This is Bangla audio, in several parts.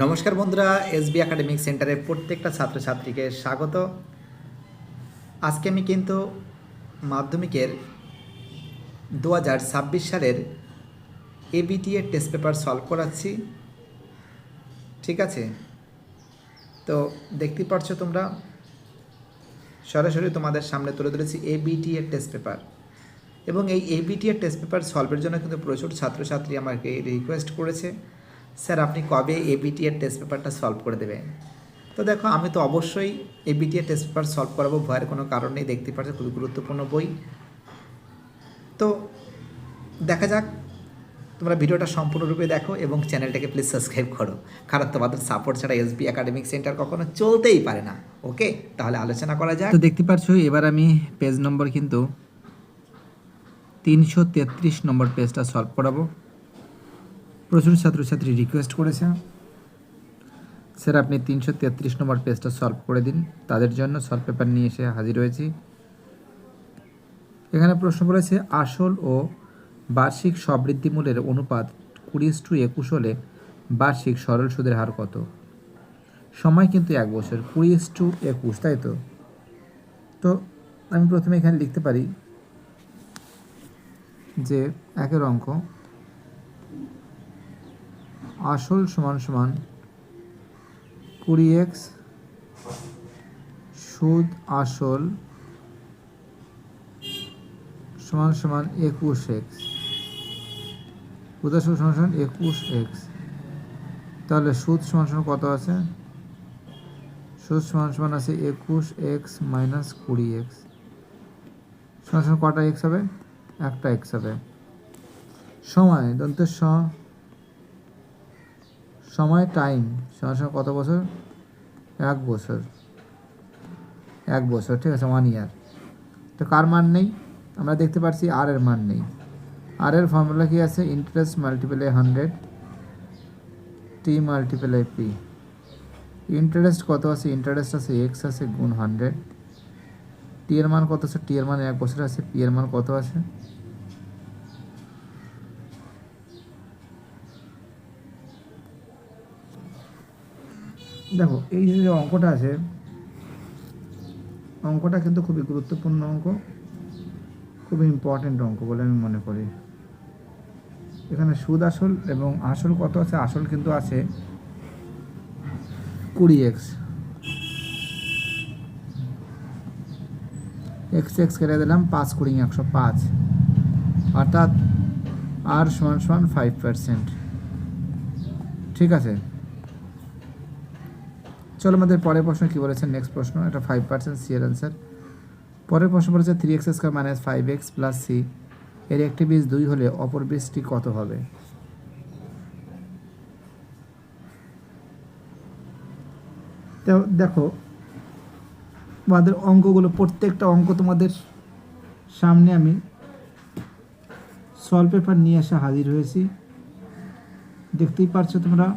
নমস্কার বন্ধুরা, এসবি একাডেমিক সেন্টারের প্রত্যেকটা ছাত্রছাত্রীকে স্বাগত। আজকে আমি কিন্তু মাধ্যমিকের 2026 সালের এবিটিএ টেস্ট পেপার সলভ করাচ্ছি। ঠিক আছে, তো দেখতেই পাচ্ছ তোমরা, সরাসরি তোমাদের সামনে তুলে ধরেছি এবিটিএ টেস্ট পেপার। এবং এই এবিটিএ টেস্ট পেপার সলভের জন্য কিন্তু প্রচুর ছাত্রছাত্রী আমাকে রিকোয়েস্ট করেছে, স্যার আপনি কবে এবিটিএ টেস্ট পেপারটা সলভ করে দেবেন। তো দেখো, আমি তো অবশ্যই এবিটিএ টেস্ট পেপার সলভ করাবো, ভয়ের কোনো কারণ নেই। দেখতে পাচ্ছ খুবই গুরুত্বপূর্ণ বই। তো দেখা যাক, তোমরা ভিডিওটা সম্পূর্ণরূপে দেখো এবং চ্যানেলটাকে প্লিজ সাবস্ক্রাইব করো, কারণ তোমাদের সাপোর্ট ছাড়া এসবি একাডেমিক সেন্টার কখনো চলতেই পারে না। ওকে, তাহলে আলোচনা করা যাক। তো দেখতে পাচ্ছ এবার আমি পেজ নম্বর কিন্তু 333 নম্বর পেজটা সলভ করাবো। প্রচুর ছাত্রছাত্রী রিকোয়েস্ট করেছে, স্যার আপনি 333 নম্বর পেজটা সলভ করে দিন। তাদের জন্য সলভ পেপার নিয়ে এসে হাজির হয়েছি। এখানে প্রশ্ন বলেছে, আসল ও বার্ষিক সবৃদ্ধিমূল্যের অনুপাত 20:21 হলে বার্ষিক সরল সুদের হার কত? সময় কিন্তু 1 বছর, 20:21, তাই তো? তো আমি প্রথমে এখানে লিখতে পারি যে একের অঙ্ক আসল সমান সমান 20x, সুদ আসল সমান সমান 21x, সুদ আসল সমান সমান 21x। তাহলে সুদ সমান সমান কত আছে? সুদ সমান সমান আছে 21x মাইনাস 20x, সমান সমান কটা এক্স হবে? একটা এক্স হবে। সময় দন্তের সময় টাইম সমান সমান কত বছর? 1 বছর, 1 বছর, ঠিক আছে, 1 ইয়ার। তো কার মান নেই? আমরা দেখতে পাচ্ছি আর এর মান নেই। আর এর ফর্মুলা কি আছে? ইন্টারেস্ট মাল্টিপ্লাই 100 টি মাল্টিপ্লাই পি। ইন্টারেস্ট কত আছে? ইন্টারেস্ট আছে এক্স আছে গুণ 100। টি এর মান কত আছে? টি এর মান 1 বছর আছে। পি এর মান কত আছে? দেখো, এই যে অঙ্কটা আছে, অঙ্কটা কিন্তু খুবই গুরুত্বপূর্ণ অঙ্ক, খুবই ইম্পর্টেন্ট অঙ্ক বলে আমি মনে করি। এখানে সুদ আসল এবং আসল কত আছে? আসল কিন্তু আছে 20x, এক্স এক্স কেটে দিলাম, 5 × 20 105, অর্থাৎ আর সমান সমান 5%। ঠিক আছে, চলো আমাদের পরের প্রশ্ন কি বলেছে। নেক্সট প্রশ্ন, এটা 5% সি এর অ্যান্সার। পরের প্রশ্ন বলেছে 3x² minus 5x plus C এর একটি বীজ 2 হলে অপর বীজটি কত হবে? তো দেখো, তোমাদের অঙ্কগুলো, প্রত্যেকটা অঙ্ক তোমাদের সামনে আমি সলভ পেপার নিয়ে এসে হাজির হয়েছি। দেখতেই পারছো তোমরা।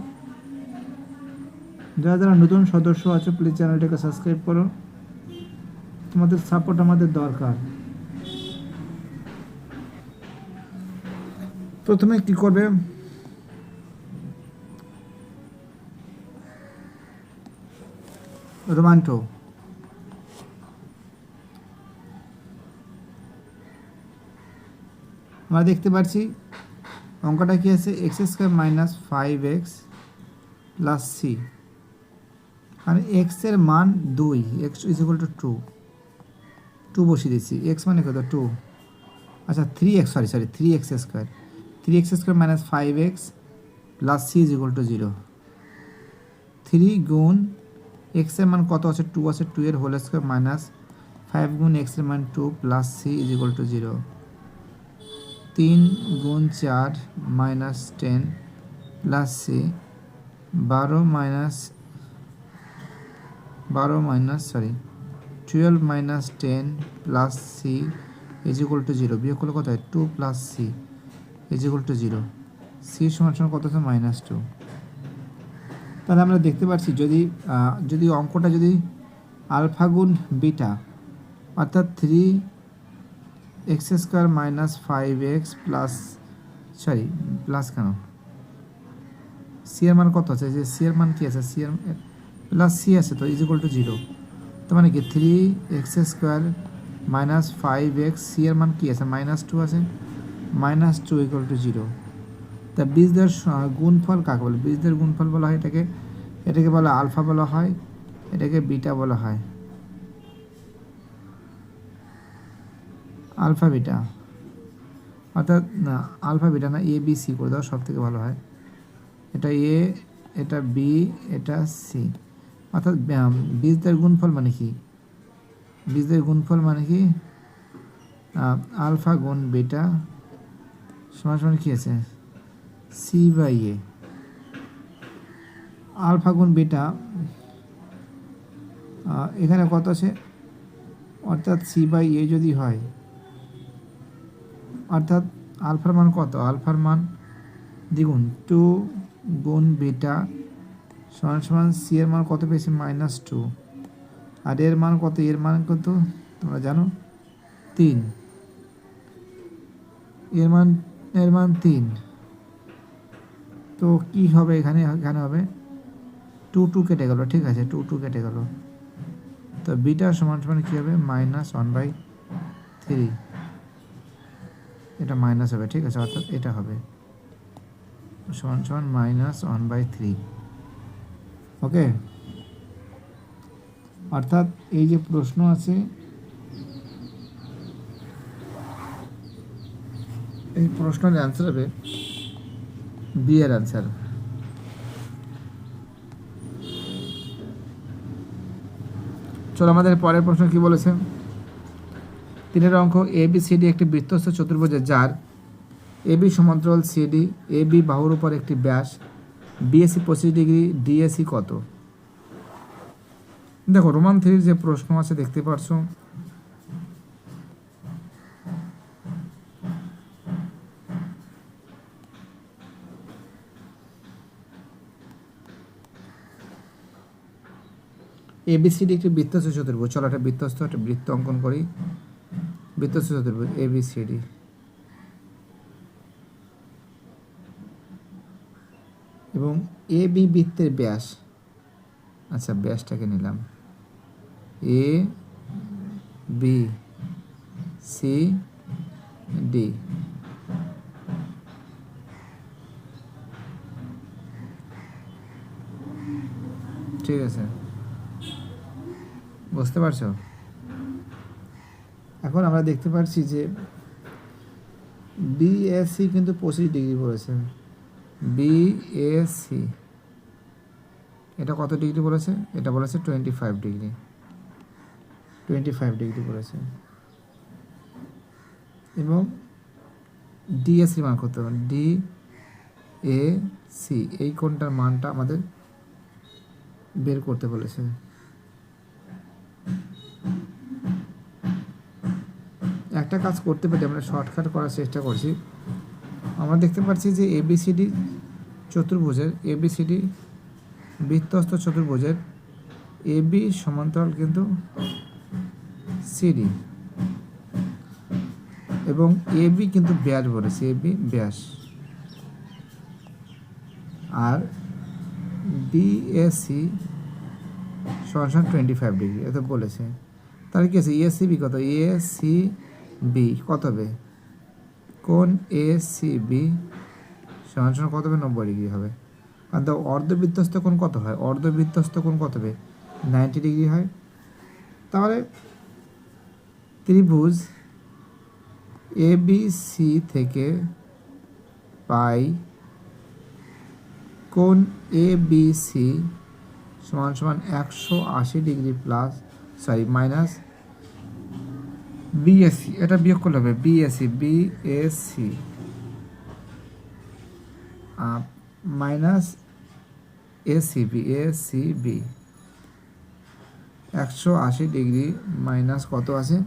যারা যারা নতুন সদস্য আছো প্লিজ চ্যানেলটাকে সাবস্ক্রাইব করো, তোমাদের সাপোর্ট আমাদের দরকার। প্রথমে কি করবে? রোমান্টো, আমরা দেখতে পাচ্ছি অঙ্কটা কি আছে? x² minus 5x plus C, আর এক্স এর মান 2, এক্স ইজ ইকুয়াল টু 2 বসিয়ে দিচ্ছি। এক্স মানে কত? 2। আচ্ছা 3x, sorry 3x², 3x² minus 5x plus C is equal to 0। 3 গুণ এক্স এর মান কত আছে? 2 আছে, 2 এর হোল স্কোয়ার মাইনাস 5 গুণ এক্স এর মান 2 plus C is equal to 0। 3 গুণ 4 minus 10 plus C 12 minus 10 plus C is equal to 0। বিয়োগ করলে কত হয়? 2 plus C is equal to 0। C সমান সমান কত আছে? -2। তাহলে আমরা দেখতে পাচ্ছি যদি অঙ্কটা যদি আলফা গুণ বিটা, অর্থাৎ 3x² minus 5x plus, sorry plus কেন, সি এর মান কত আছে, যে সি এর মান কি আছে, সি এর প্লাস সি আছে, তো ইজ ইকুয়াল টু 0। তো মানে কি 3x² মাইনাস 5x, সি এর মান কি আছে, -2 আছে, -2 ইকুয়াল টু 0। তা বীজদের গুণফল কাকে বলে, বীজদের গুণফল বলা হয় এটাকে, এটাকে বলা আলফা বলা হয়, এটাকে বিটা বলা হয়, আলফা বিটা, অর্থাৎ না আলফা বিটা না, এ বি সি করে দাও, সব থেকে ভালো হয়। এটা এ, এটা বি, এটা সি। অর্থাৎ বীজদের গুণফল মানে কি, বীজদের গুণফল মানে কি আলফা গুণ বিটা সমান সমান কি আছে, সি বাই এ। আলফা গুণ বিটা এখানে কত আছে, অর্থাৎ সি বাই এ যদি হয়, অর্থাৎ আলফার মান কত, আলফার মান দ্বিগুণ 2 গুণ বিটা সমান সমান সি এর মান কত পেয়েছি, -2, আর এর মান কত, এর মান কত তোমরা জানো 3, এর মান 3। তো কি হবে এখানে, এখানে হবে 2 কেটে গেল, ঠিক আছে, 2 কেটে গেল। তো বিটা সমান সমান কী হবে, -1/3, এটা মাইনাস হবে, ঠিক আছে, অর্থাৎ এটা হবে সমান সমান -1/3। ওকে, অর্থাৎ এই যে প্রশ্ন আছে, এই প্রশ্নের অ্যান্সার হবে বি এর অ্যান্সার। চলো আমাদের পরের প্রশ্ন কি বলেছে, 3 অঙ্ক, এ বি সি ডি একটি বৃত্তস্থ চতুর্ভুজের যার এ বি সমান্তরাল সিডি, এ বি বাহুর উপর একটি ব্যাস, বিএসি 25 ডিগ্রি, ডিএসি কত। দেখো রোমান 3 যে প্রশ্ন আছে দেখতে পারছো, এবিসিডি একটি বৃত্তস্থ চতুর্ভুজ। চলো একটা বৃত্তস্থ একটা বৃত্ত অঙ্কন করি, বৃত্তস্থ চতুর্ভুজ এবিসিডি। এবং এ বি বৃত্তের ব্যাস, আচ্ছা ব্যাসটাকে নিলাম, এ বি সি ডি, ঠিক আছে, বুঝতে পারছো। এখন আমরা দেখতে পাচ্ছি যে বিএসসি কিন্তু 25 ডিগ্রি বলেছে, বিএসসি এটা কত ডিগ্রি বলেছে, এটা বলেছে 25 ডিগ্রি, 25 ডিগ্রি বলেছে। এবং ডিএসসি মান করতে হবে, ডি এ সি, এই কোণটার মানটা আমাদের বের করতে বলেছে। একটা কাজ করতে পারি, আমরা শর্টকাট করার চেষ্টা করছি। আমরা দেখতে পাচ্ছি যে এবিসিডি চতুর্ভুজের, এবিসিডি বৃত্তস্থ চতুর্ভুজের এবি সমান্তরাল কিন্তু সিডি, এবং এবি কিন্তু ব্যাস বলেছে, এবি ব্যাস, আর বিএসি সমান 25 ডিগ্রি এত বলেছে। তাহলে কি আছে, এসিবি কত, এসিবি কত হবে, কোণ এসিবি সমান কত হবে, 90 ডিগ্রি হবে। কারণ তো অর্ধবৃত্তস্থ কোণ কত হয়, অর্ধবৃত্তস্থ কোণ কত হবে, 90 ডিগ্রি হয়। তাহলে ত্রিভুজ এবিসি থেকে পাই কোণ এবিসি সমান 180 ডিগ্রি প্লাস মাইনাস বিএসসি, এটা বিয়োগ করলে হবে BSc, BSc minus ACB, ACB 180 degree minus কত আছে,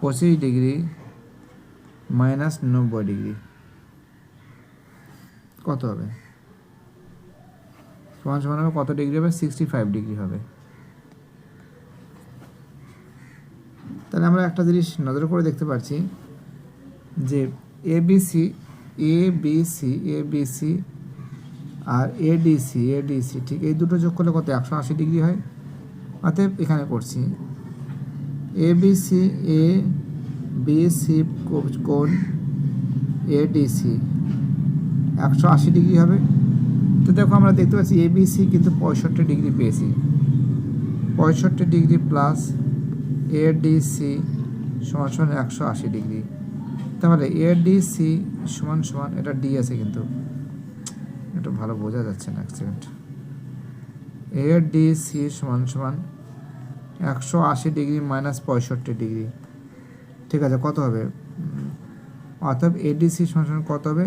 25 ডিগ্রি মাইনাস 90 ডিগ্রি কত হবে, সমান সমান হবে কত ডিগ্রি হবে, 65 ডিগ্রি হবে। তাহলে আমরা একটা জিনিস নজর করে দেখতে পাচ্ছি যে ABC A B C R ADC ঠিক এই দুটো যোগ করলে কত 180 ডিগ্রি হয়। অতএব এখানে করছি এবিসি কোণ এডিসি 180 ডিগ্রি হবে। তো দেখো আমরা দেখতে পাচ্ছি এবিসি কিন্তু 65 ডিগ্রি পেয়েছি, 65 ডিগ্রি প্লাস এডিসি সমান সমান 180 ডিগ্রি। তাহলে এডিসি সমান সমান এটা ডি আছে কিন্তু এটা ভালো বোঝা যাচ্ছে না, এক সেকেন্ড। এডিসি সমান সমান 180 ডিগ্রি মাইনাস 65 ডিগ্রি, ঠিক আছে, কত হবে? অর্থাৎ এডিসি সমান সমান কত হবে?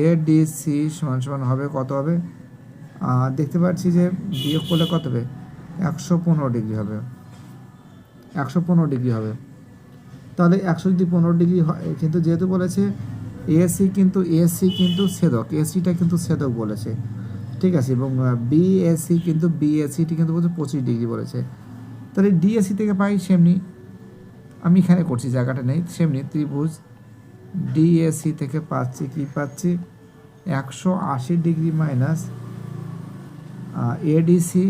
এডিসি সমান সমান হবে কত হবে? দেখতে পাচ্ছি যে বিয়োগ করলে কত হবে? 115 ডিগ্রি হবে, 115 ডিগ্রি হবে। তাহলে 100 যদি 15 ডিগ্রি হয়, কিন্তু যেহেতু বলেছে এসি কিন্তু ছেদক, এসিটা কিন্তু ছেদক বলেছে, ঠিক আছে, এবং বিএসিটি কিন্তু বলছে 25 ডিগ্রি বলেছে। তাহলে ডিএসি থেকে পাই সেমনি, আমি এখানে করছি জায়গাটা নেই, সেমনি ত্রিভুজ ডিএসি থেকে পাচ্ছি কি পাচ্ছি 180 degree minus ADC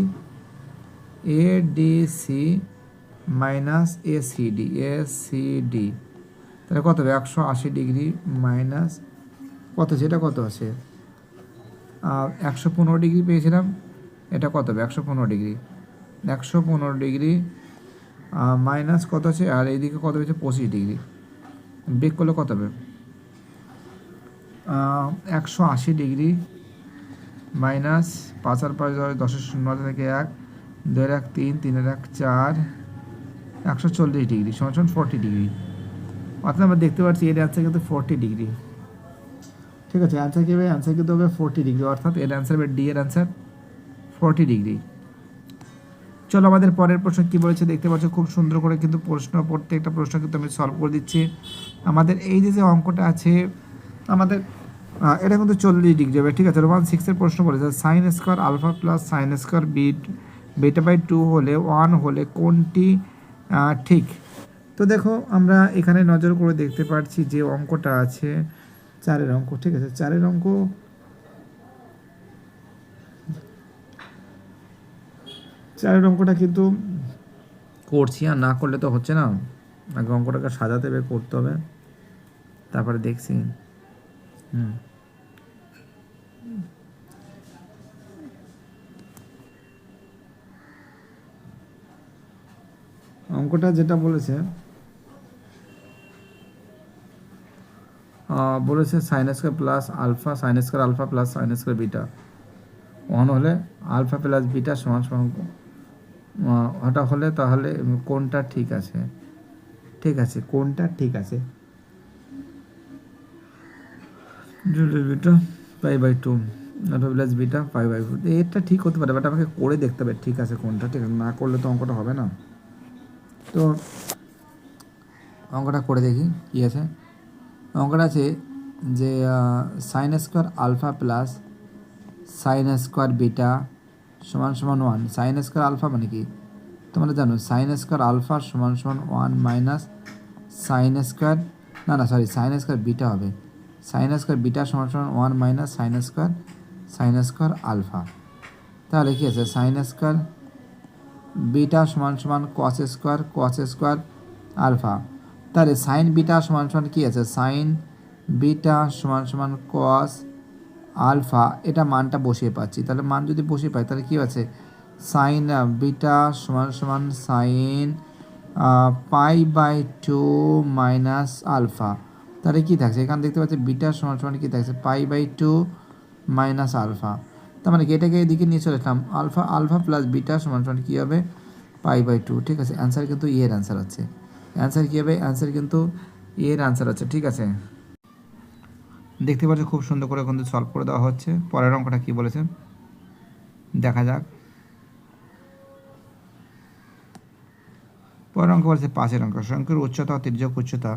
minus ACD, তাহলে কত হবে? 180 ডিগ্রি মাইনাস কত, যেটা কত আছে 115 ডিগ্রি পেয়েছিলাম, এটা কত হবে? 115 ডিগ্রি মাইনাস কত আছে, আর এইদিকে কত হয়েছে? 25 ডিগ্রি, বেক করলে কত হবে? 180 ডিগ্রি মাইনাস 5 আর 5 10 শূন্য থেকে 1 2 1 3 3 1 4 140 ডিগ্রি সমান সমান 40 ডিগ্রি। অর্থাৎ আমরা দেখতে পাচ্ছি এর অ্যান্সার কিন্তু 40 ডিগ্রি, ঠিক আছে। অ্যান্সার কী হবে? অ্যান্সার কিন্তু হবে 40 ডিগ্রি, অর্থাৎ এর অ্যান্সার হবে ডি এর অ্যান্সার 40 ডিগ্রি। চলো আমাদের পরের প্রশ্ন কী বলেছে দেখতে পাচ্ছ, খুব সুন্দর করে কিন্তু প্রত্যেকটা প্রশ্ন কিন্তু আমি সলভ করে দিচ্ছি। আমাদের এই যে অঙ্কটা আছে আমাদের এটা কিন্তু 40 ডিগ্রি হবে, ঠিক আছে। রোমান 6-এর প্রশ্ন বলেছে sine square alpha plus sine square beta by 2 হলে 1 হলে কোনটি ঠিক? তো দেখো আমরা এখানে নজর করে দেখতে পাচ্ছি যে অঙ্কটা আছে 4-এর অঙ্ক, ঠিক আছে। 4-এর অঙ্কটা কিন্তু করছি, আর না করলে তো হচ্ছে না, আগে অঙ্কটাকে সাজাতে হবে, করতে হবে, তারপরে দেখছি। অঙ্কটা যেটা বলেছে sine square plus alpha sine square alpha plus sine square beta 1 হলে আলফা প্লাস বিটা সমান সমান ওটা হলে তাহলে কোনটা ঠিক আছে? ঠিক আছে, কোনটা ঠিক আছে? Beta pi by 2 alpha plus beta pi by 4, এটা ঠিক হতে পারে, বাট আমাকে করে দেখতে হবে ঠিক আছে কোনটা, ঠিক আছে, না করলে তো অঙ্কটা হবে না। তো অঙ্কটা করে দেখি কী আছে। অঙ্কটা আছে যে sine square alpha plus sine square beta সমান সমান 1। সাইন স্কোয়ার আলফা মানে কি তোমরা জানো? সাইন স্কোয়ার আলফা সমান সমান 1 minus sine square sine square beta হবে, সাইন স্কোয়ার বিটা সমান সমান 1 মাইনাস সাইন স্কোয়ার আলফা। তাহলে কি আছে? সাইন স্কোয়ার বিটা সমান সমান কস স্কোয়ার আলফা। তাহলে সাইন বিটা সমান সমান কী আছে? সাইন বিটা সমান সমান কস আলফা, এটা মানটা বসিয়ে পাচ্ছি। তাহলে মান যদি বসিয়ে পাই তাহলে কী আছে? সাইন বিটা সমান সমান sine pi by 2 minus alpha. তাহলে কী থাকছে? এখানে দেখতে পাচ্ছি বিটা সমান সমান কী থাকছে? Pi by 2 minus alpha. তার মানে কি এটাকে এদিকে নিয়ে চলে আসলাম, আলফা প্লাস বিটা সমান সমান কী হবে? পাই বাই 2, ঠিক আছে। অ্যান্সার কিন্তু এর অ্যান্সার আছে। অ্যান্সার কী হবে? অ্যান্সার কিন্তু এর অ্যান্সার আছে, ঠিক আছে। দেখতে পাচ্ছ খুব সুন্দর করে কিন্তু সলভ করে দেওয়া হচ্ছে। পরের অঙ্কটা কী বলেছে দেখা যাক। পরের অঙ্ক বলেছে 5-এর অঙ্ক, শঙ্কুর উচ্চতা ও তির্যক উচ্চতা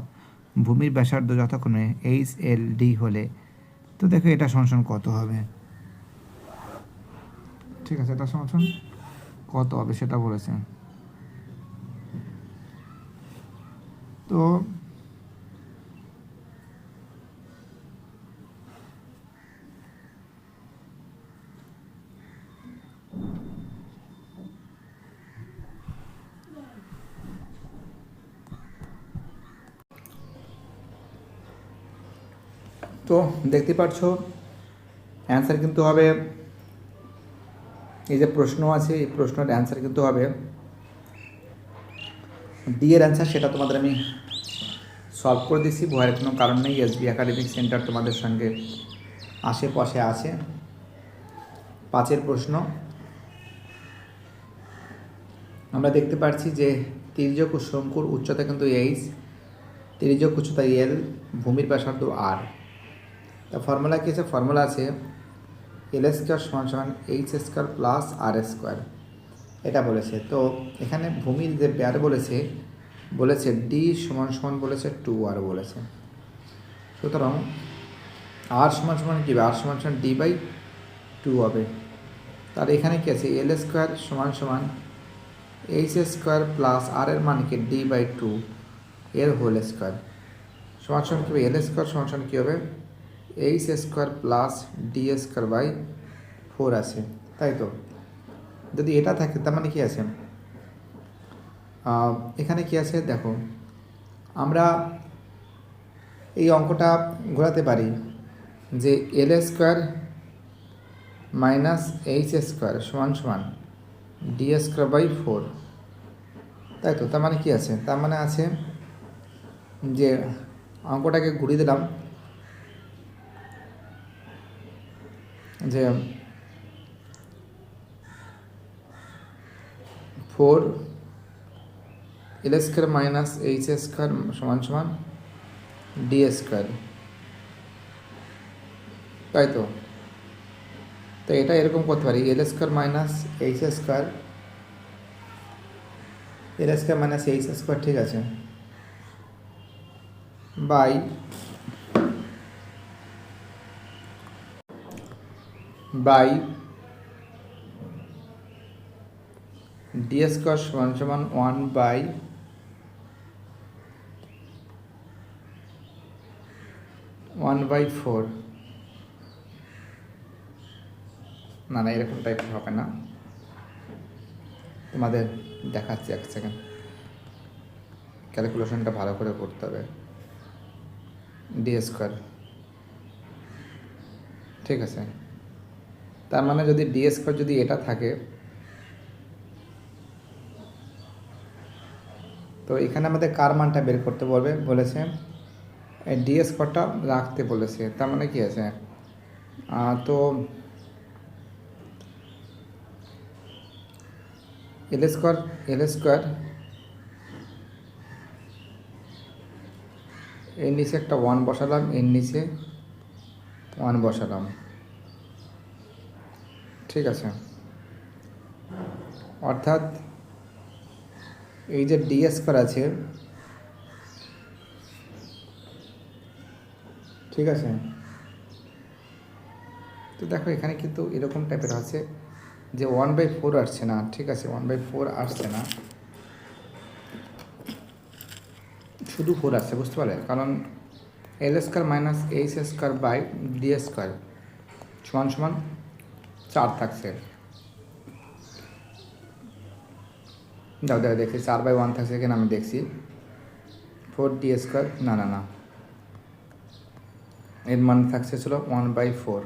ভূমির ব্যাসার্ধ যথাক্রমে HLD হলে, তো দেখো এটা সমান কত হবে, ঠিক আছে, এটা সমান কত হবে সেটা বলেছে। তো তো দেখতে পাচ্ছ অ্যান্সার কিন্তু হবে, এই যে প্রশ্ন আছে এই প্রশ্নের অ্যান্সার কিন্তু হবে ডি এর অ্যান্সার। সেটা তোমাদের আমি সলভ করে দিচ্ছি, ভয়ের কোনো কারণ নেই। এসবি একাডেমিক সেন্টার তোমাদের সঙ্গে আশেপাশে আছে। 5 প্রশ্ন আমরা দেখতে পাচ্ছি যে তির্যক ও শঙ্কুর উচ্চতা কিন্তু এইচ, তির্যক উচ্চতা এল, ভূমির ব্যাসার্ধ আর। তা ফর্মুলা কী আছে? ফর্মুলা আছে এল স্কোয়ার সমান সমান এইচ স্কোয়ার প্লাস আর স্কোয়ার, এটা বলেছে। তো এখানে ভূমির যে ব্যার বলেছে ডি সমান সমান বলেছে 2r বলেছে। সুতরাং আর সমান সমান কী হবে? আর সমান সমান d/2 হবে। তার এখানে কী আছে? এল স্কোয়ার সমান সমান এইচ স্কোয়ার প্লাস আর এর মান কি d/2 এর হোল স্কোয়ার সমান সমান কী হবে? এল স্কোয়ার সমান সমান কী হবে? এইচ স্কোয়ার প্লাস ডি স্কোয়ার/4 আছে, তাই তো? যদি এটা থাকে তার মানে কি আছে? এখানে কি আছে দেখো, আমরা এই অঙ্কটা ঘোরাতে পারি যে এল স্কোয়ার মাইনাস এইচ স্কোয়ার সমান সমান ডি স্কোয়ার/4, তাই তো? তার মানে কি আছে? তার মানে আছে যে অঙ্কটাকে ঘুরিয়ে দিলাম যে 4 এল স্কোয়ার মাইনাস এইচ স্কোয়ার সমান সমান ডি স্কোয়ার, তাই তো? তো এটা এরকম করতে পারি এল স্কোয়ার মাইনাস এইচ স্কোয়ার, এল স্কোয়ার মাইনাস এইচ স্কোয়ার, ঠিক আছে, বাই ডি স্কোয়ার সমান সমান 1/4। না না, এরকম টাইপের হবে না, তোমাদের দেখাচ্ছি, এক সেকেন্ড, ক্যালকুলেশনটা ভালো করে করতে হবে। ডি স্কোয়ার, ঠিক আছে। তার মানে যদি ডি স্কোয়ার যদি এটা থাকে, তো এখানে আমাদের কার মানটা বের করতে বলেছে ডি স্কোয়ারটা রাখতে বলেছে। তার মানে কি আছে? তো এল স্কোয়ার এর নিচে একটা 1 বসালাম, এর নিচে 1 বসালাম, ঠিক আছে। অর্থাৎ এই যে ডি স্কোয়ার আছে, ঠিক আছে, তো দেখো এখানে কিন্তু এরকম টাইপের আছে যে 1/4 আসছে না, ঠিক আছে, 1/4 আসছে না, শুধু 4 আসছে, বুঝতে পারলে? কারণ L square minus H square by D square সমান সমান 4 থাকছে। দেখছি 4/1 থাকছে এখানে, আমি দেখছি 4d স্কোয়ার, না, এর মান থাকছে ছিল 1/4,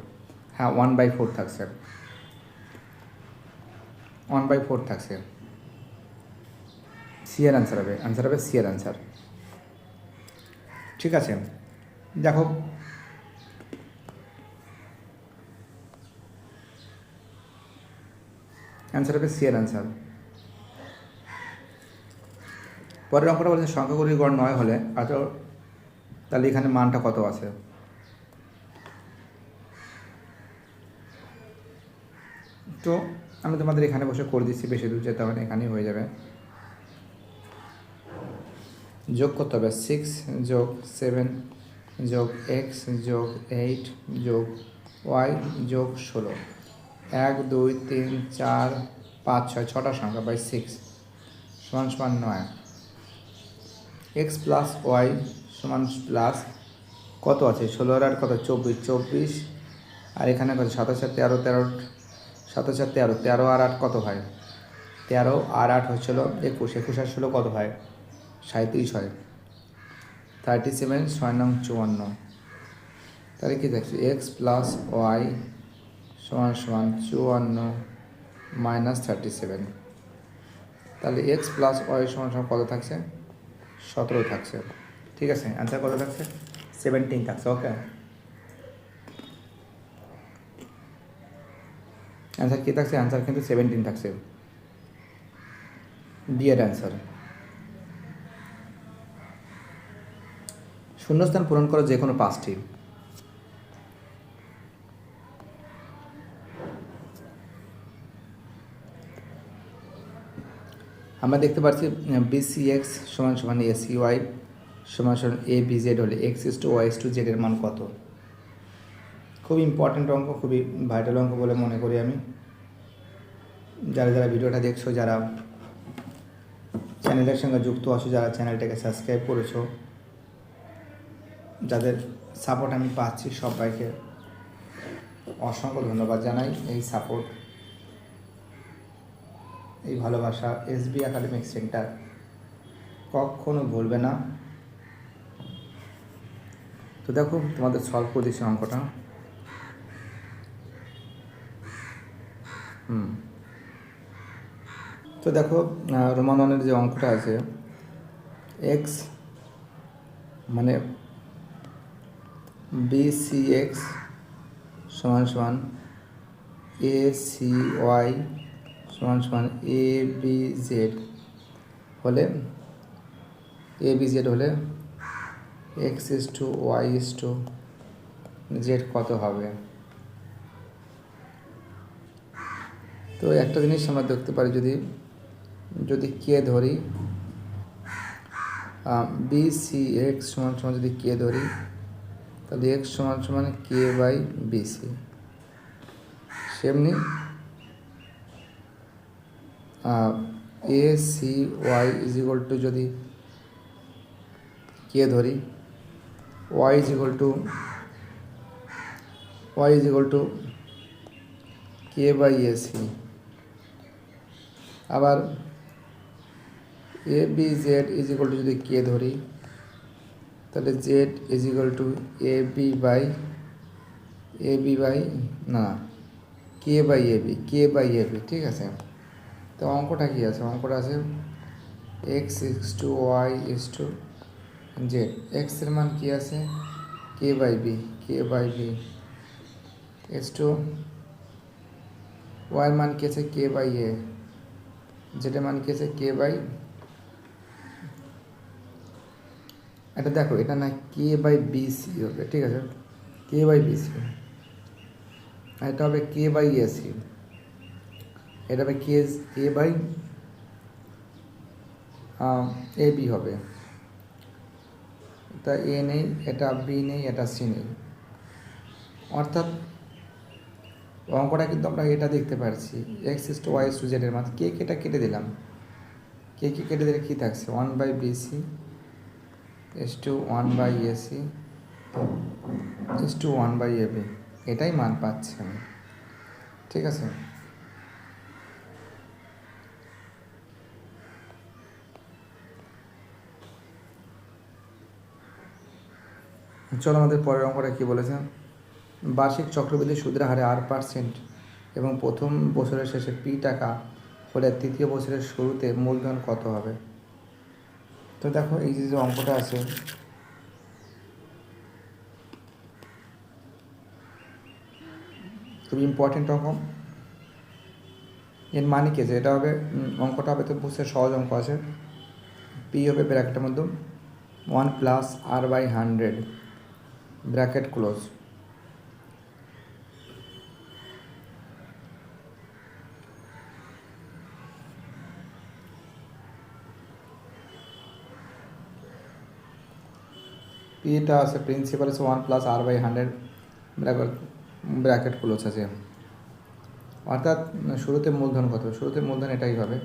হ্যাঁ 1/4 থাকছে, 1/4 থাকছে। সি এর অ্যান্সার হবে সি এর অ্যান্সার, ঠিক আছে। দেখো অ্যান্সার হবে সি এর অ্যান্সার। পরের অঙ্কটা বলছে সংখ্যাগুলির গড় 9 হলে তাহলে এখানে মানটা কত আছে? তো আমি তোমাদের এখানে বসে করে দিচ্ছি, বেশি দূর যেতে হবে না, এখানেই হয়ে যাবে। যোগ করতে হবে 6 যোগ 7 যোগ এক্স যোগ 8 যোগ ওয়াই যোগ 16, 1 2 3 4 5 6, 6টা সংখ্যা বাই 6 সমান সমান 9। এক্স প্লাস ওয়াই সমান প্লাস কত আছে? 16 আর কত 24, আর এখানে কত 27 13 27 13 13 আর 8 কত হয়? 13 আর 8 হচ্ছিল 21, 21 আর 16 কত হয়? 37 হয়। 37 6 নং 54, তাহলে কি দেখছি এক্স প্লাস ওয়াই সমান সমান 54 মাইনাস 37। তাহলে এক্স প্লাস ওয়াই সমান সমান কত থাকছে? 17 থাকছে। ঠিক আছে, অ্যান্সার কত থাকছে? 17 থাকছে। ওকে, অ্যান্সার কী থাকছে? অ্যান্সার কিন্তু 17 থাকছে, ডি এর অ্যান্সার। শূন্যস্থান পূরণ করো যে কোনো 5টি। আমরা দেখতে পাচ্ছি BCX সমান সমান ACY সমান সমান ABZ হলে X/Y/Z এর মান কত? খুবই ইম্পর্ট্যান্ট অঙ্ক, খুবই ভাইটাল অঙ্ক বলে মনে করি আমি। যারা যারা ভিডিওটা দেখছো, যারা চ্যানেলের সঙ্গে যুক্ত আছো, যারা চ্যানেলটাকে সাবস্ক্রাইব করেছো, যাদের সাপোর্ট আমি পাচ্ছি, সবাইকে অসংখ্য ধন্যবাদ জানাই। এই সাপোর্ট, এই ভালোবাসা SB একাডেমিক সেন্টার কখনো ভুলবে না। তো দেখো, তোমাদের সলভ করে দিচ্ছি অঙ্কটা। তো দেখো, রোমান 1-এর যে অঙ্কটা আছে, এক্স মানে BCX সমান সমান ACY সমান সমান ABZ হলে X/Y/Z কত হবে? তো একটা জিনিস আমরা দেখতে পারি, যদি কে ধরি, BCX সমান সমান যদি কে ধরি, তাহলে X সমান সমান K/BC। সেমনি ACY যদি কে ধরি, Y K/AC। আবার ABZ যদি কে ধরি, তাহলে Z K/AB। ঠিক আছে, তো অঙ্কটা কী আছে? অঙ্কটা আছে X/Y/Z। এক্সের মান কী আছে? K/B। ওয়াইয়ের মান কী আছে? K/A। যেটা মান কী আছে? এটা দেখো, এটা না K/BC হবে। ঠিক আছে, K/BC। এটা হবে K/AC। এটা হবে K/AB হবে। এটা A নেই, এটা B নেই, এটা C নেই। অর্থাৎ অঙ্কটা কিন্তু আমরা এটা দেখতে পাচ্ছি, X/Y/Z এর মান কেটা কেটে দিলাম। কে কেটে দিলে কী থাকছে? 1/BC = 1/AC = 1/AB। এটাই মান পাচ্ছি আমি। ঠিক আছে, চলো আমাদের পরের অঙ্কটা কী বলেছে। বার্ষিক চক্রবৃদ্ধি সুদের হারে 8% এবং প্রথম বছরের শেষে P টাকা হলে তৃতীয় বছরের শুরুতে মূলধন কত হবে? তো দেখো, এই যে অঙ্কটা আছে, খুব ইম্পর্টেন্ট অঙ্ক। এর মানে কি আছে? এটা হবে, অঙ্কটা হবে, তো বুঝতে সহজ অঙ্ক আছে। P হবে ব্র্যাকেটের মধ্যে 1 + R/100 ব্র্যাকেট ক্লোজ। Pটা আছে, প্রিন্সিপাল আছে 1 + R/100 ব্র্যাকেট ক্লোজ আছে। অর্থাৎ শুরুতে মূলধন কত? শুরুতে মূলধন এটাই হবে।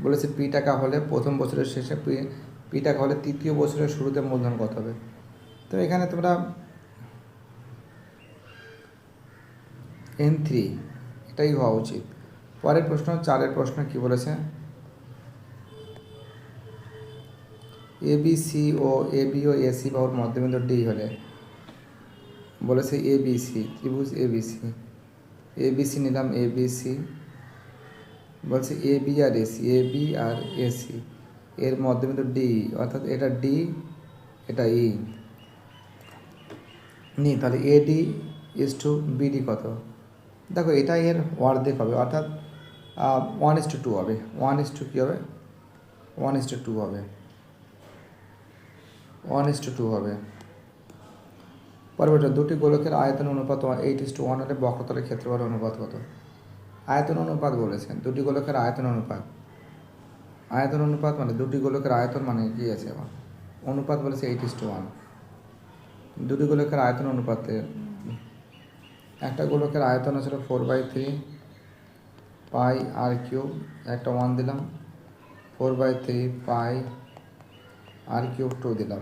বলেছে P টাকা হলে প্রথম বছরের শেষে P টাকা হলে তৃতীয় বছরের শুরুতে মূলধন কত হবে? তো এখানে তোমরা N3 এটাই হওয়া উচিত। পরের প্রশ্ন, 4-এর প্রশ্ন কি বলেছে? এবিসি ও এবি ও এসি বাহুর মধ্যবিন্দু ডি হলে বলেছে এবিসি, ত্রিভুজ এবিসি, এবিসি নিলাম, এবিসি বলছে এবি আর এসি, এবি আর এসি এর মধ্যবিন্দু ডি, অর্থাৎ এটা ডি এটা ই নি, তাহলে এডি ইজ টু বিডি কত? দেখো এটা এর অর্ধেক হবে, অর্থাৎ 1:2 হবে। 1:2 কী হবে? 1:2 হবে, 1:2 হবে। পরবর্তী দুটি গোলকের আয়তন অনুপাত 8:1 হলে বক্রতলের ক্ষেত্রফলের অনুপাত কত? আয়তন অনুপাত বলেছেন, দুটি গোলকের আয়তন অনুপাত। আয়তন অনুপাত মানে দুটি গোলকের আয়তন মানে কি আছে আমার অনুপাত বলেছে 8:1। দুটি গোলকের আয়তন অনুপাতে একটা গোলকের আয়তন ছিল 4/3 পাই আর কিউব, একটা 1 দিলাম, 4/3 পাই আর কিউব 2 দিলাম,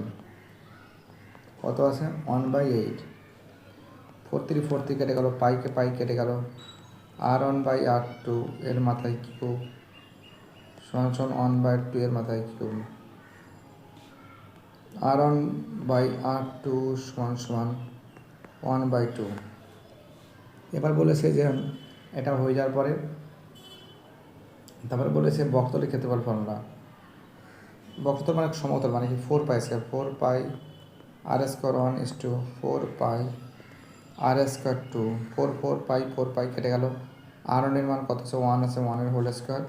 কত আছে? 1/8। 4 কেটে গেল, পাই কেটে গেল, R1/R2 এর মাথায় কিউব সমান 1/2 এর মাথায় কিউব, R1/R2 সমান 1/2। এবার বলেছে যে এটা হয়ে যাওয়ার পরে তারপরে বলেছে বক্রতলের ক্ষেত্রফল ফর্মুলা। বক্রতল মানে সমতল মানে কি 4 পাই স্কয়ার, 4 পাই আর স্কয়ার 1:4 পাই আর স্কয়ার 2, 4 পাই কেটে গেল, R1 এর মান কত আছে? 1 আছে, 1 এর হোল স্কয়ার,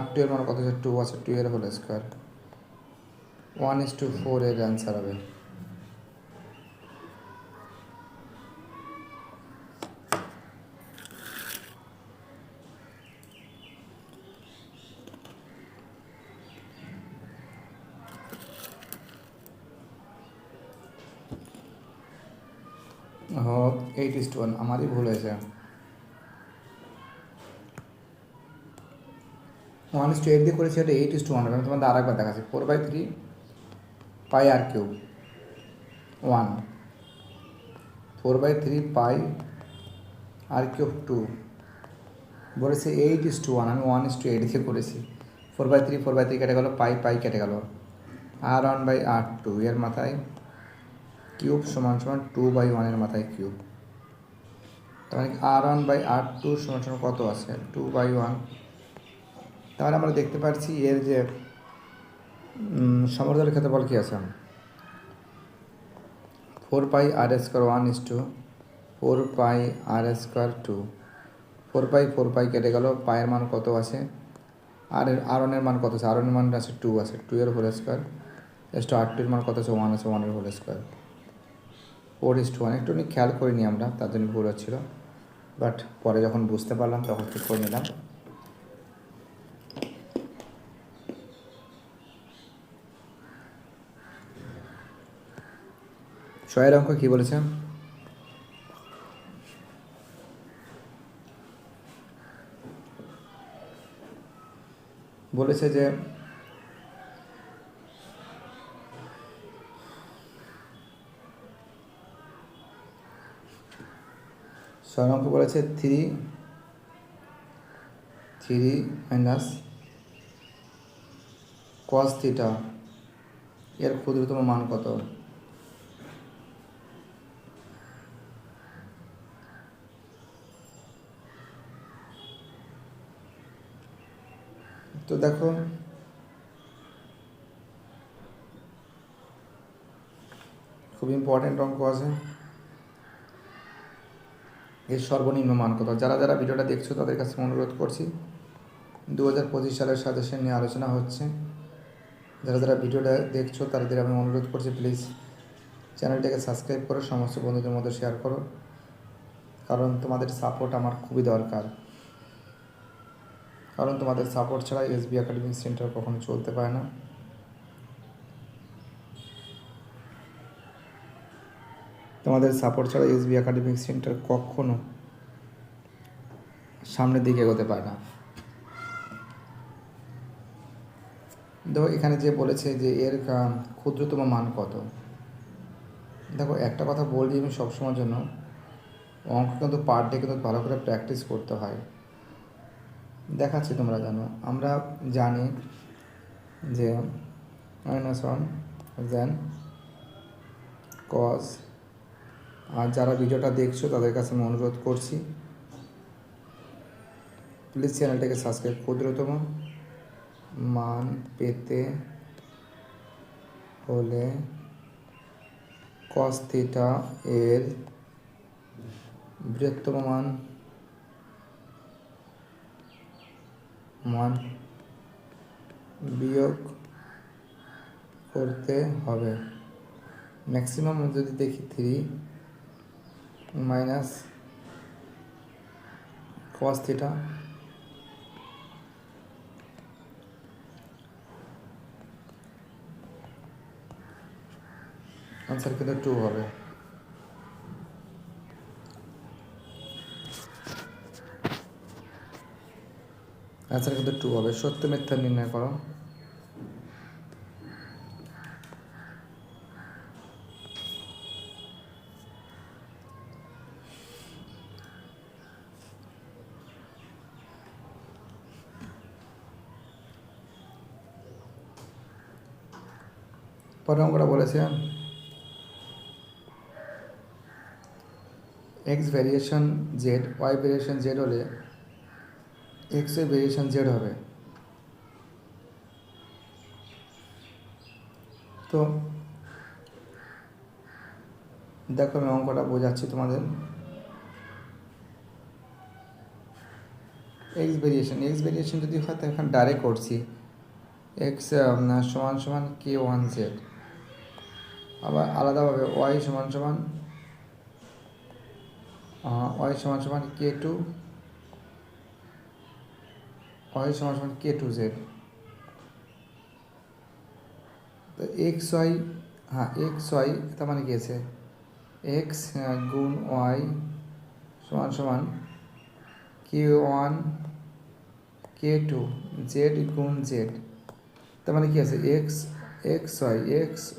R2 এর মান কত আছে? 2 আছে, 2 এর হোল স্কয়ার। 1:4 এর অ্যান্সার হবে। ও 8:1 আমারই ভুল হয়েছে। 1:8 দিয়ে করেছি, এটা 8:1 হবে। আমি তোমাদের আর একবার দেখাচ্ছি। 4/3 পাই আর কিউব 1, 4/3 পাই আর কিউব 2 বলেছে 8:1, আমি 1:8 দিয়ে করেছি। 4/3 কেটে গেল, পাই কেটে গেল, R1/R2 এর মাথায় কিউব সমান 2/1 এর মাথায় কিউব, তার মানে R1/R2 সমান কত আছে? 2/1। তাহলে আমরা দেখতে পাচ্ছি এর যে সমতলের ক্ষেত্রফল কী আছে? 4 পাই আর স্কয়ার 1:4 পাই আর স্কয়ার 2, 4 পাই কেটে গেল, পায়ের মান কত আছে? R1 এর মান কত আছে? R1 এর মান আছে 2 আছে, 2 এর হোল স্কয়ার, R2 এর মান কত আছে? 1 আছে, 1 এর হোল স্কয়ার। 4:1 একটু খেয়াল করিনি আমরা, তার জন্য ভুল হচ্ছিল, বাট পরে যখন বুঝতে পারলাম তখন ঠিক করে নিলাম। ছয়ের অঙ্ক কী বলেছে? বলেছে যে ছয় অঙ্ক বলেছে 3 মাইনাস cos থিটা এর ক্ষুদ্রতম মান কত? তো দেখো খুব ইম্পর্টেন্ট অঙ্ক আছে। এর সর্বনিম্ন মান কত? যারা যারা ভিডিওটা দেখছো তাদের কাছে অনুরোধ করছি, 2025 সালের সাজেশন নিয়ে আলোচনা হচ্ছে। যারা যারা ভিডিওটা দেখছো তাদের আমি অনুরোধ করছি প্লিজ চ্যানেলটাকে সাবস্ক্রাইব করো, সমস্ত বন্ধুদের মধ্যে শেয়ার করো, কারণ তোমাদের সাপোর্ট আমার খুবই দরকার। কারণ তোমাদের সাপোর্ট ছাড়া এসবি একাডেমিক সেন্টার কখনো চলতে পারে না। তোমাদের সাপোর্ট ছাড়া এসবি একাডেমিক সেন্টার কখনো সামনের দিকে এগোতে পারে না। দেখো এখানে যে বলেছে যে এর ক্ষুদ্রতম মান কত, দেখো একটা কথা বলি আমি সবসময়ের জন্য, অঙ্ক কিন্তু পার ডে কিন্তু ভালো করে প্র্যাকটিস করতে হয়। দেখাচ্ছি তোমরা জানো, আমরা জানি যে -1 দেন কজ। আর যারা ভিডিওটা দেখছো তাদের কাছে আমি অনুরোধ করছি প্লিজ চ্যানেলটাকে সাবস্ক্রাইব। ক্ষুদ্রতম মান পেতে হলে কস থিটা এর বৃহত্তম মান বিয়োগ করতে হবে। ম্যাক্সিমাম যদি দেখি 3 মাইনাস কস থিটা, আনসার কিন্তু 2 হবে। আনসার কিন্তু 2 হবে। সত্য মিথ্যা নির্ণয় করো। পরের অঙ্কটা বলেছে x variation z y variation z হলে এক্স এর ভ্যারিয়েশন জেড হবে। তো দেখো আমি অঙ্কটা বোঝাচ্ছি তোমাদের। এক্স ভ্যারিয়েশন যদি হয় তো এখন ডাইরেক্ট করছি এক্স সমান সমান k1 জেড। আবার আলাদাভাবে ওয়াই সমান সমান k2 ওয়াই সমান সমান k2 জেড। তো এক্স ওয়াই, হ্যাঁ এক্স ওয়াই তার মানে কি আছে এক্স গুণ ওয়াই সমান সমান k1 k2 জেড গুণ জেড। তার মানে কি আছে এক্স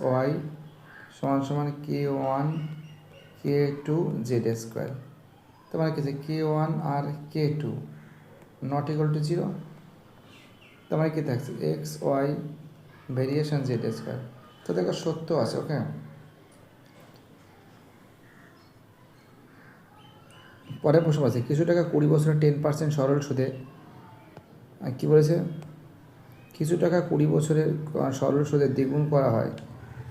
ওয়াই সমান সমান k1 k2 জেড স্কোয়ার। তার মানে কি আছে k1 R k2 not equal to 0। তার মানে কি থাকছে x y variation z square. তো দেখো সত্য আছে। ওকে, পরের প্রশ্ন আছে কিছু টাকা 20 বছরে 10% সরল সুদে কি বলেছে কিছু টাকা 20 বছরের সরল সুদে দ্বিগুণ করা হয়।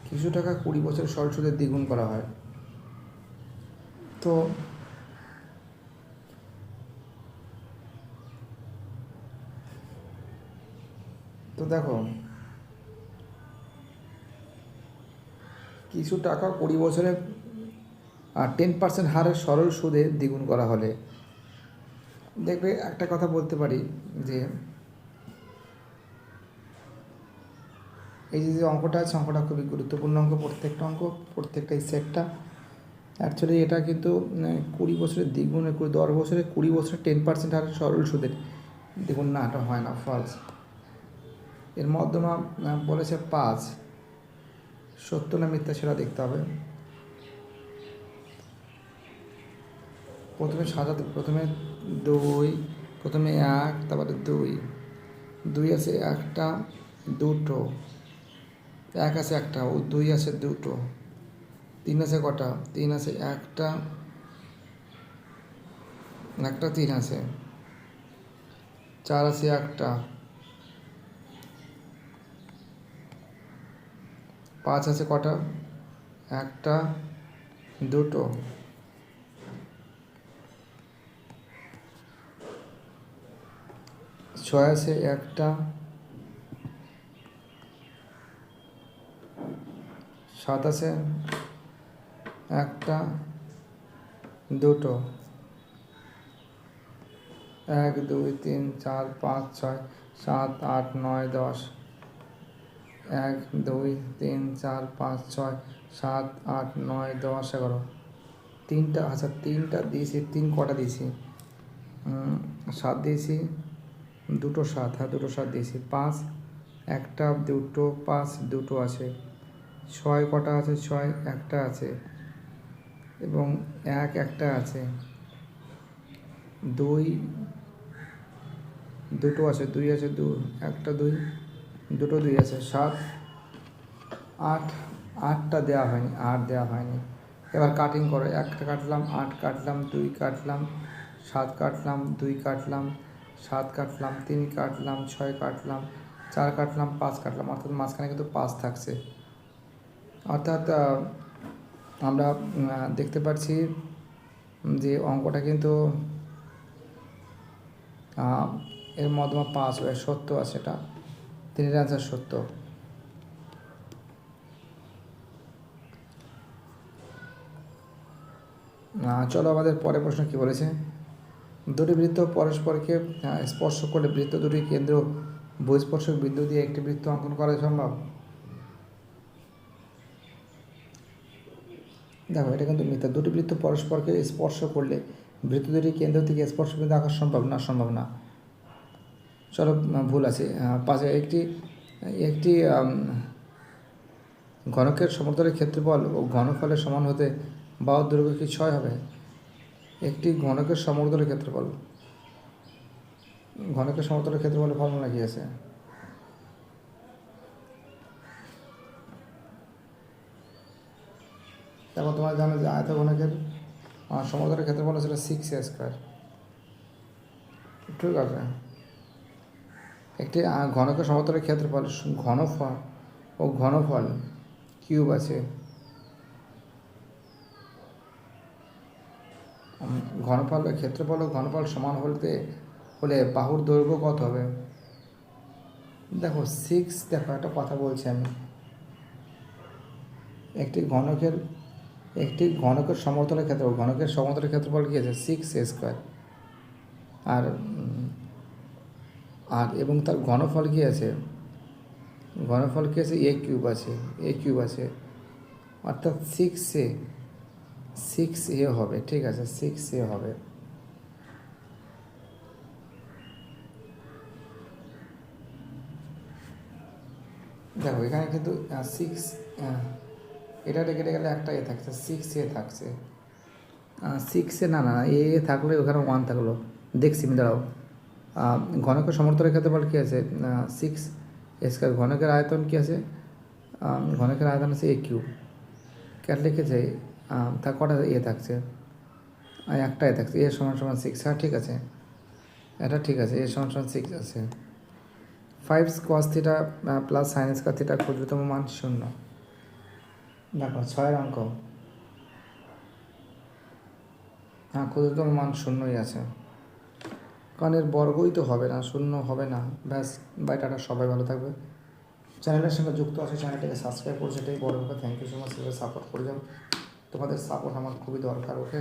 কিছু টাকা 20 বছরের সরল সুদে দ্বিগুণ করা হয়। তো দেখো কিছু টাকা 20 বছরে 10% হারে সরল সুদে দ্বিগুণ করা হলে দেখবে একটা কথা বলতে পারি যে এই যে অঙ্কটা আছে অঙ্কটা খুবই গুরুত্বপূর্ণ অঙ্ক। প্রত্যেকটা সেটটা অ্যাকচুয়ালি এটা কিন্তু 20 বছরের দ্বিগুণ 10 বছরে 20 বছরে 10% হারে সরল সুদের দ্বিগুণ না, এটা হয় না, ফলস। এর মধ্যমা বলেছে 5, সত্য না মিথ্যা সেটা দেখতে হবে। প্রথমে সাজাতে প্রথমে 2, প্রথমে 1, তারপরে 2 আছে একটা, দুটো 1 আছে একটা, ও 2 আছে দুটো, 3 আছে কটা, 3 আছে একটা 3 আছে, 4 আছে একটা, 5 আছে কটা, একটা দুটো, 6 আছে একটা, 7 আছে একটা দুটো, 1 2 3 4 5 6 7 8 9 10, 1 2 3 4 5 6 7 8 9 10 11, 3টা। আচ্ছা 3টা দিয়েছি, 3 কটা দিয়েছি 7 দিয়েছি, দুটো 7, হ্যাঁ দুটো 7 দিয়েছি, 5 একটা দুটো 5 দুটো আছে, 6 কটা আছে, 6 একটা আছে, এবং 1 একটা আছে, 2 দুটো আছে, 2 আছে, একটা 2 দুটো 2 আছে, 7 8 8টা দেওয়া হয়নি, 8 দেওয়া হয়নি। এবার কাটিং করো, 1 কাটলাম, 8 কাটলাম, 2 কাটলাম, 7 কাটলাম, 2 কাটলাম, 7 কাটলাম, 3 কাটলাম, 6 কাটলাম, 4 কাটলাম, 5 কাটলাম, অর্থাৎ মাঝখানে কিন্তু 5 থাকছে। অর্থাৎ আমরা দেখতে পাচ্ছি যে অঙ্কটা কিন্তু এর মধ্যে 5 হয়, সত্য আছে, এটা 3-এর অ্যান্সার সত্য। চলো আমাদের পরের প্রশ্ন কী বলেছে, দুটি বৃত্ত পরস্পরকে স্পর্শ করলে বৃত্ত দুটির কেন্দ্র বহিঃস্পর্শক বিন্দু দিয়ে একটি বৃত্ত অঙ্কন করা সম্ভব। দেখো এটা কিন্তু মিথ্যা, দুটি বৃত্ত পরস্পরকে স্পর্শ করলে বৃত্ত দুটির কেন্দ্র থেকে স্পর্শ বিন্দু আঁকা সম্ভব না, সম্ভব না। চলো ভুল আছে। পাশে একটি ঘনকের সমতলের ক্ষেত্রফল ও ঘনফলের সমান হতে বাহুর দৈর্ঘ্য কি 6 হবে? একটি ঘনকের সমতলের ক্ষেত্রফল, ঘনকের সমতলের ক্ষেত্রফলের ফর্মুলা কি আছে? দেখো তোমরা জানো যে আয়ত ঘনকের সমতলের ক্ষেত্রফল ছিল 6a²। ঠিক আছে, একটি ঘনকের সমতলের ক্ষেত্রফল ঘনফল ও ঘনফল কিউব আছে। ঘনফল ক্ষেত্রফল ও ঘনফল সমান হলে বাহুর দৈর্ঘ্য কত হবে? দেখো 6, দেখো একটা কথা বলছি আমি, একটি ঘনকের সমতলের ক্ষেত্রফল, ঘনকের সমতলের ক্ষেত্রফল কী আছে? 6a²। আর এবং তার ঘনফল কী আছে? ঘনফল কী আছে? a³ আছে, অর্থাৎ 6a হবে। ঠিক আছে, 6a হবে। দেখো এখানে কিন্তু 6, এটা কেটে গেলে একটা এ থাকছে, 6a থাকছে। 6a না, এ থাকলে ওখানে 1 থাকলো, দেখছি আমি, দাঁড়াও। ঘনকের সমতলের ক্ষেত্রফল কী আছে? 6a²। ঘনকের আয়তন কী আছে? ঘনকের আয়তন আছে a³ ক্যাট লিখেছে, তার কটা এ থাকছে? একটা এ থাকছে, এ সমান 6। হ্যাঁ ঠিক আছে, এটা ঠিক আছে, এ সমান 6 আছে। 5 cos θ প্লাস sin স্কয়ার θ ক্ষুদ্রতম মান 0। দেখো 6-এর অঙ্ক, হ্যাঁ ক্ষুদ্রতম মান 0ই আছে, কারণ এর বর্গই তো হবে না, 0 হবে না। ব্যাস, বাই টাটা, সবাই ভালো থাকবে। চ্যানেলের সঙ্গে যুক্ত আছে, চ্যানেলটাকে সাবস্ক্রাইব করছে, এটাই বড় ব্যাপার। Thank you so much, support করে যাও, তোমাদের সাপোর্ট আমার খুবই দরকার। ওকে।